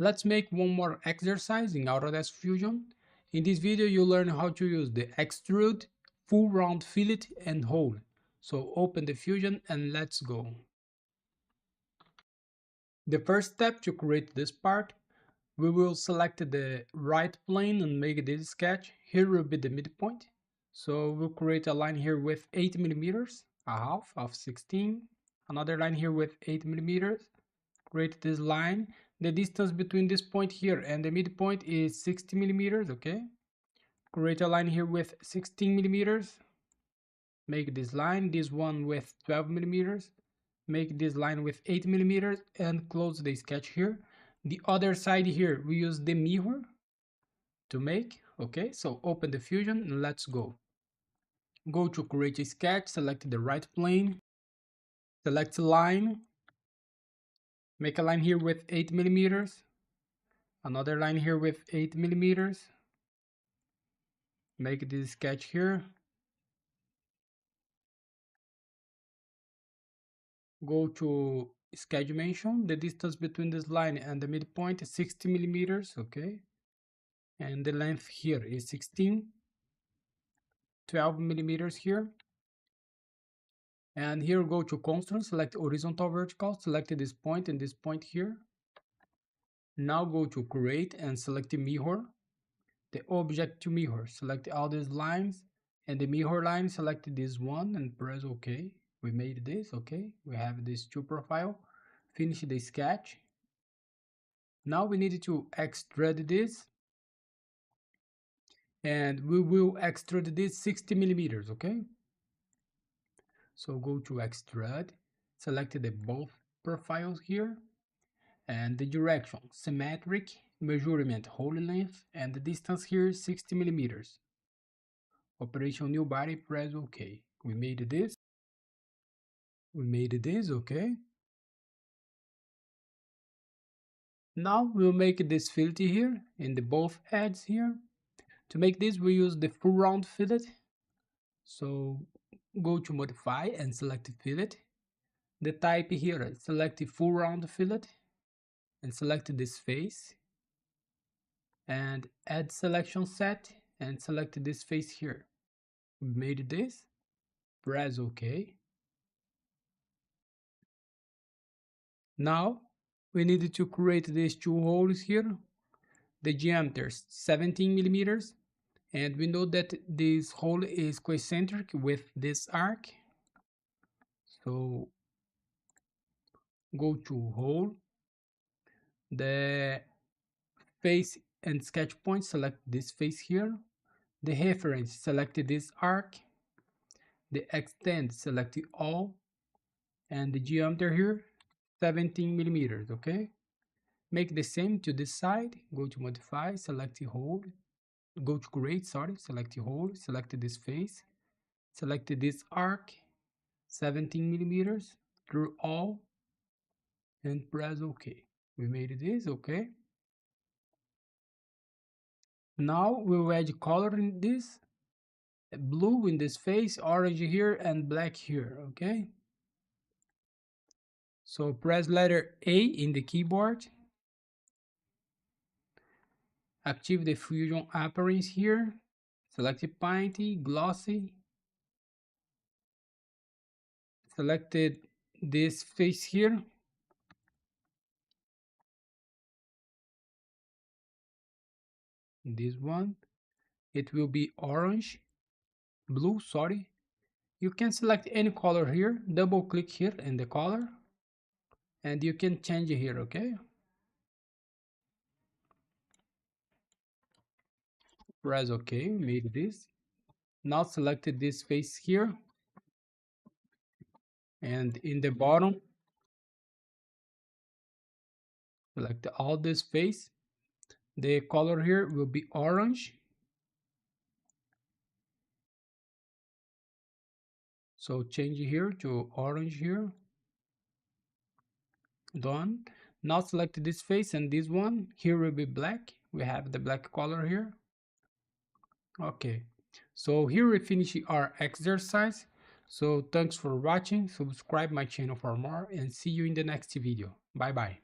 Let's make one more exercise in Autodesk Fusion. In this video, you'll learn how to use the Extrude, Full Round Fillet and Hole. So open the Fusion and let's go. The first step to create this part, we will select the right plane and make this sketch. Here will be the midpoint. So we'll create a line here with 8 millimeters, a half of 16. Another line here with 8 millimeters. Create this line. The distance between this point here and the midpoint is 60 millimeters, okay? Create a line here with 16 millimeters. Make this line, this one with 12 millimeters. Make this line with 8 millimeters and close the sketch here. The other side here, we use the mirror to make, okay? So open the Fusion and let's go. Go to create a sketch, select the right plane, select line, make a line here with 8 millimeters, another line here with 8 millimeters, make this sketch here, go to sketch dimension, the distance between this line and the midpoint is 60 millimeters, okay, and the length here is 16, 12 millimeters here, and here go to constraint, select horizontal vertical, select this point and this point here. Now go to create and select the mirror, the object to mirror, select all these lines, and the mirror line, select this one and press OK. We made this, okay? We have this two profile. Finish the sketch. Now we need to extrude this, and we will extrude this 60 millimeters, okay? So go to extrude, select the both profiles here, and the direction, symmetric, measurement, whole length, and the distance here is 60 millimeters. Operation new body, press OK. We made this. Okay? Now we'll make this fillet here in the both edges here. To make this, we use the full round fillet. So go to modify and select fillet. The type here, select the full round fillet and select this face. And add selection set and select this face here. We made this. Press OK. Now we need to create these two holes here. The diameter is 17 millimeters, and we know that this hole is concentric with this arc. So go to hole, the face and sketch point, select this face here. The reference, select this arc. The extend, select all, and the diameter here 17 millimeters, okay? Make the same to this side. Go to modify, select the hole, go to create, select the hole, select this face, select this arc 17 millimeters through all, and press OK. We made this, okay? Now we'll add color in this, blue in this face, orange here, and black here, okay? So press letter A in the keyboard. Active the Fusion appearance here. Select Painty, Glossy. Selected this face here. This one. It will be orange. Blue, sorry. You can select any color here. Double click here in the color. And you can change it here, okay? Press OK, made this. Now select this face here. And in the bottom, select all this face. The color here will be orange. So change here to orange here. Done. Now select this face and this one. Here will be black. We have the black color here. Okay. So here we finish our exercise. So thanks for watching. Subscribe my channel for more and see you in the next video. Bye bye.